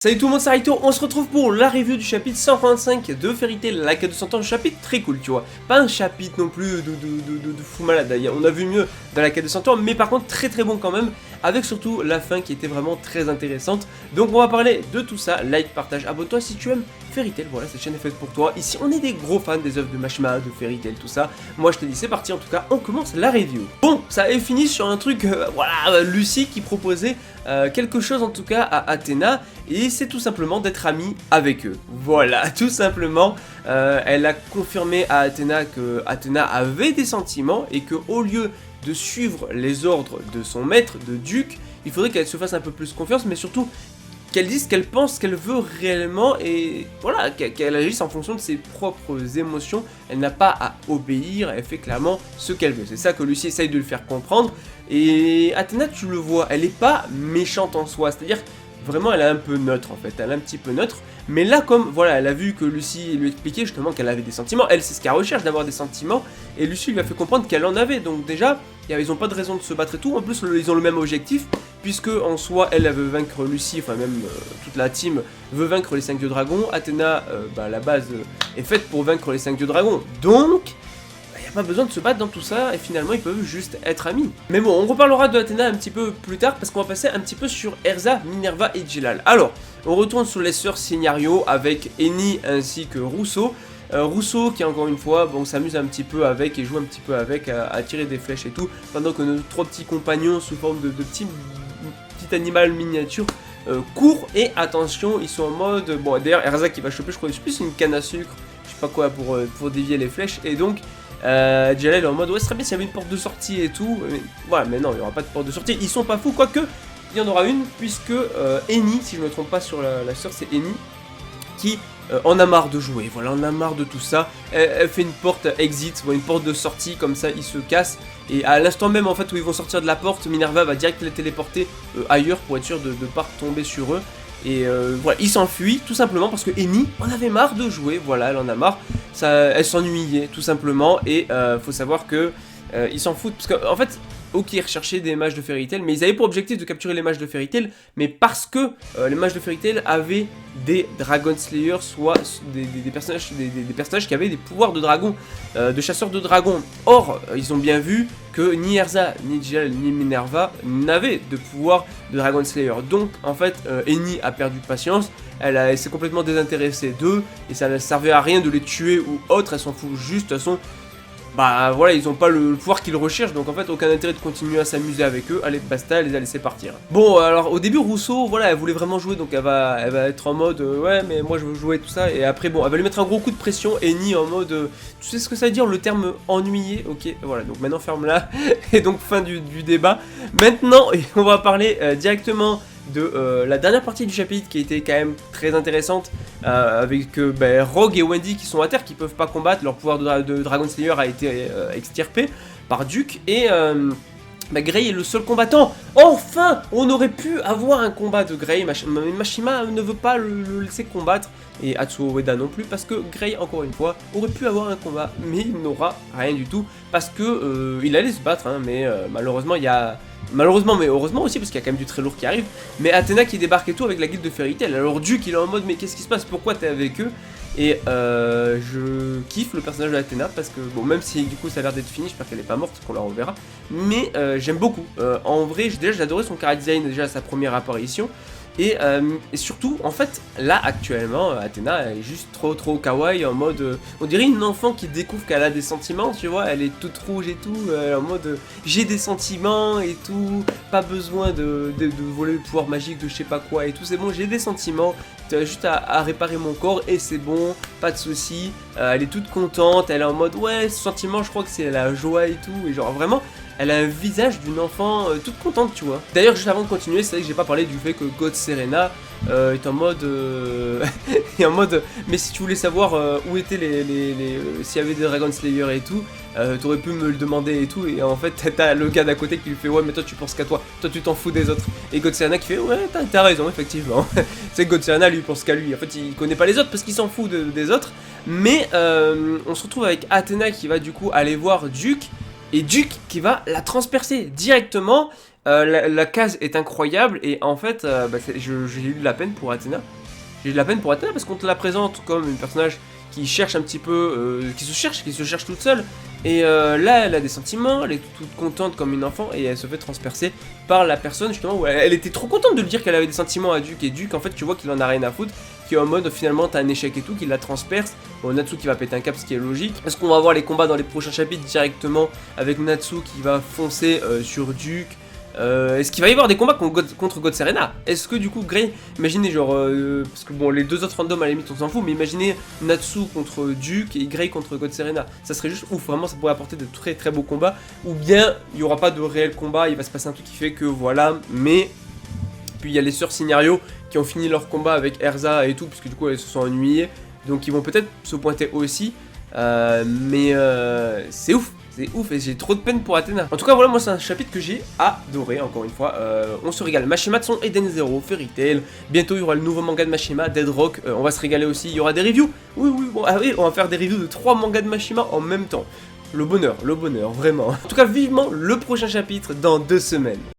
Salut tout le monde, c'est Raito, on se retrouve pour la review du chapitre 125 de Fairy Tail, la quête de 100 ans, un chapitre très cool, tu vois. Pas un chapitre non plus de fou malade, on a vu mieux dans la quête de 100 ans, mais par contre très bon quand même, avec surtout la fin qui était vraiment très intéressante. Donc on va parler de tout ça, like, partage, abonne-toi si tu aimes Fairy Tail, voilà, cette chaîne est faite pour toi. Ici on est des gros fans des œuvres de Mashima, de Fairy Tail, tout ça. Moi je te dis c'est parti, en tout cas on commence la review. Bon, ça avait fini sur un truc, voilà, Lucy qui proposait quelque chose en tout cas à Athéna, et c'est tout simplement d'être amie avec eux. Voilà, tout simplement, elle a confirmé à Athéna que Athéna avait des sentiments et que au lieu de suivre les ordres de son maître, de Duc, il faudrait qu'elle se fasse un peu plus confiance, mais surtout qu'elle dise ce qu'elle pense, ce qu'elle veut réellement, et voilà, qu'elle agisse en fonction de ses propres émotions. Elle n'a pas à obéir, elle fait clairement ce qu'elle veut. C'est ça que Lucy essaye de lui faire comprendre. Et Athéna, tu le vois, elle n'est pas méchante en soi, c'est-à-dire vraiment elle est un peu neutre en fait, elle est un petit peu neutre. Mais là, comme voilà, elle a vu que Lucy lui expliquait justement qu'elle avait des sentiments, elle c'est ce qu'elle recherche, d'avoir des sentiments, et Lucy lui a fait comprendre qu'elle en avait. Donc déjà, ils n'ont pas de raison de se battre et tout. En plus, ils ont le même objectif, puisque en soi, elle veut vaincre Lucy, enfin même toute la team veut vaincre les 5 dieux dragons. Athéna, la base est faite pour vaincre les 5 dieux dragons. Donc, il n'y a pas besoin de se battre dans tout ça, et finalement, ils peuvent juste être amis. Mais bon, on reparlera de Athéna un petit peu plus tard, parce qu'on va passer un petit peu sur Erza, Minerva et Djellal. Alors, on retourne sur les sœurs Signario avec Eni ainsi que Rousseau. Rousseau qui encore une fois bon, s'amuse un petit peu avec et joue un petit peu avec à tirer des flèches et tout, pendant que nos trois petits compagnons sous forme de petit animal miniature courent, et attention ils sont en mode, bon d'ailleurs Erza qui va choper je crois plus une canne à sucre, je sais pas quoi pour dévier les flèches, et donc Djellal est en mode ouais ce serait bien s'il y avait une porte de sortie et tout, mais, voilà, mais non il n'y aura pas de porte de sortie, ils sont pas fous, quoique il y en aura une, puisque Eni, si je me trompe pas sur la sœur, c'est Eni qui en a marre de jouer, voilà, on a marre de tout ça. Elle fait une porte exit, une porte de sortie, comme ça ils se cassent, et à l'instant même en fait où ils vont sortir de la porte, Minerva va direct les téléporter ailleurs pour être sûr de ne pas tomber sur eux. Et voilà, ils s'enfuient tout simplement parce que Eni en avait marre de jouer, voilà, elle en a marre, elle s'ennuyait tout simplement, et faut savoir que ils s'en foutent, parce qu'en fait, ok, ils recherchaient des mages de Fairy Tail, mais ils avaient pour objectif de capturer les mages de Fairy Tail, mais parce que les mages de Fairy Tail avaient des Dragon Slayers, soit des personnages qui avaient des pouvoirs de dragon, de chasseurs de dragons. Or, ils ont bien vu que ni Erza, ni Djellal, ni Minerva n'avaient de pouvoir de Dragon Slayer. Donc, en fait, Eni a perdu patience, elle s'est complètement désintéressée d'eux, et ça ne servait à rien de les tuer ou autre, elle s'en fout juste, de toute façon. Bah voilà, ils ont pas le pouvoir qu'ils recherchent, donc en fait aucun intérêt de continuer à s'amuser avec eux. Allez, basta, elle les a laissés partir. Bon, alors au début Rousseau, voilà, elle voulait vraiment jouer, donc elle va être en mode ouais mais moi je veux jouer tout ça, et après bon, elle va lui mettre un gros coup de pression, et Eni en mode tu sais ce que ça veut dire le terme ennuyé, ok, voilà, donc maintenant ferme-la, et donc fin du débat. Maintenant, on va parler directement de la dernière partie du chapitre qui était quand même très intéressante, avec Rogue et Wendy qui sont à terre, qui peuvent pas combattre, leur pouvoir de Dragon Slayer a été extirpé par Duc, et Grey est le seul combattant. Enfin, on aurait pu avoir un combat de Grey, mais Mashima ne veut pas le laisser combattre, et Atsuo Ueda non plus, parce que Grey, encore une fois, aurait pu avoir un combat, mais il n'aura rien du tout, parce que il allait se battre, hein, mais malheureusement il y a... Malheureusement, mais heureusement aussi, parce qu'il y a quand même du très lourd qui arrive. Mais Athéna qui débarque et tout avec la guilde de Fairy Tail. Alors Duc il est en mode mais qu'est-ce qui se passe, pourquoi t'es avec eux? Et je kiffe le personnage d'Athéna, parce que bon, même si du coup ça a l'air d'être fini, j'espère qu'elle est pas morte, qu'on la reverra. Mais j'aime beaucoup. En vrai, déjà j'ai adoré son chara design déjà à sa première apparition. Et surtout, en fait, là actuellement, Athéna elle est juste trop kawaii, en mode, on dirait une enfant qui découvre qu'elle a des sentiments, tu vois, elle est toute rouge et tout, en mode, j'ai des sentiments et tout, pas besoin de voler le pouvoir magique de je sais pas quoi et tout, c'est bon, j'ai des sentiments, t'as juste à réparer mon corps et c'est bon, pas de soucis. Elle est toute contente, elle est en mode, ouais, ce sentiment, je crois que c'est la joie et tout, et genre vraiment... Elle a un visage d'une enfant toute contente, tu vois. D'ailleurs, juste avant de continuer, c'est vrai que j'ai pas parlé du fait que God Serena est en mode... est en mode... Mais si tu voulais savoir où étaient s'il y avait des Dragon Slayer et tout, t'aurais pu me le demander et tout. Et en fait, t'as le gars d'à côté qui lui fait ouais, mais toi tu penses qu'à toi. Toi tu t'en fous des autres. Et God Serena qui fait ouais, t'as raison, effectivement. C'est que God Serena lui pense qu'à lui. En fait, il connaît pas les autres parce qu'il s'en fout des autres. Mais on se retrouve avec Athéna qui va du coup aller voir Duc. Et Duc qui va la transpercer directement, La case est incroyable et en fait, j'ai eu de la peine pour Athéna. J'ai eu de la peine pour Athéna parce qu'on te la présente comme une personnage qui cherche un petit peu, qui se cherche toute seule. Et là, elle a des sentiments, elle est toute contente comme une enfant et elle se fait transpercer par la personne justement où elle était trop contente de lui dire qu'elle avait des sentiments à Duke. Et Duke, en fait, tu vois qu'il en a rien à foutre, qui est en mode finalement t'as un échec et tout, qu'il la transperce. Bon, Natsu qui va péter un cap, ce qui est logique. Est-ce qu'on va voir les combats dans les prochains chapitres directement avec Natsu qui va foncer sur Duke? Est-ce qu'il va y avoir des combats contre God Serena? Est-ce que du coup Grey, imaginez genre, parce que bon les deux autres randoms à la limite on s'en fout, mais imaginez Natsu contre Duke et Grey contre God Serena, ça serait juste ouf, vraiment ça pourrait apporter de très très beaux combats, ou bien il n'y aura pas de réel combat, il va se passer un truc qui fait que voilà, mais puis il y a les sœurs Signario qui ont fini leur combat avec Erza et tout, puisque du coup elles se sont ennuyées, donc ils vont peut-être se pointer aussi, mais c'est ouf. C'est ouf et j'ai trop de peine pour Athéna. En tout cas, voilà, moi c'est un chapitre que j'ai adoré, encore une fois. On se régale. Mashima de son Eden Zero, Fairy Tail. Bientôt, il y aura le nouveau manga de Mashima, Dead Rock. On va se régaler aussi. Il y aura des reviews. Oui, bon, oui, on va faire des reviews de 3 mangas de Mashima en même temps. Le bonheur, vraiment. En tout cas, vivement le prochain chapitre dans 2 semaines.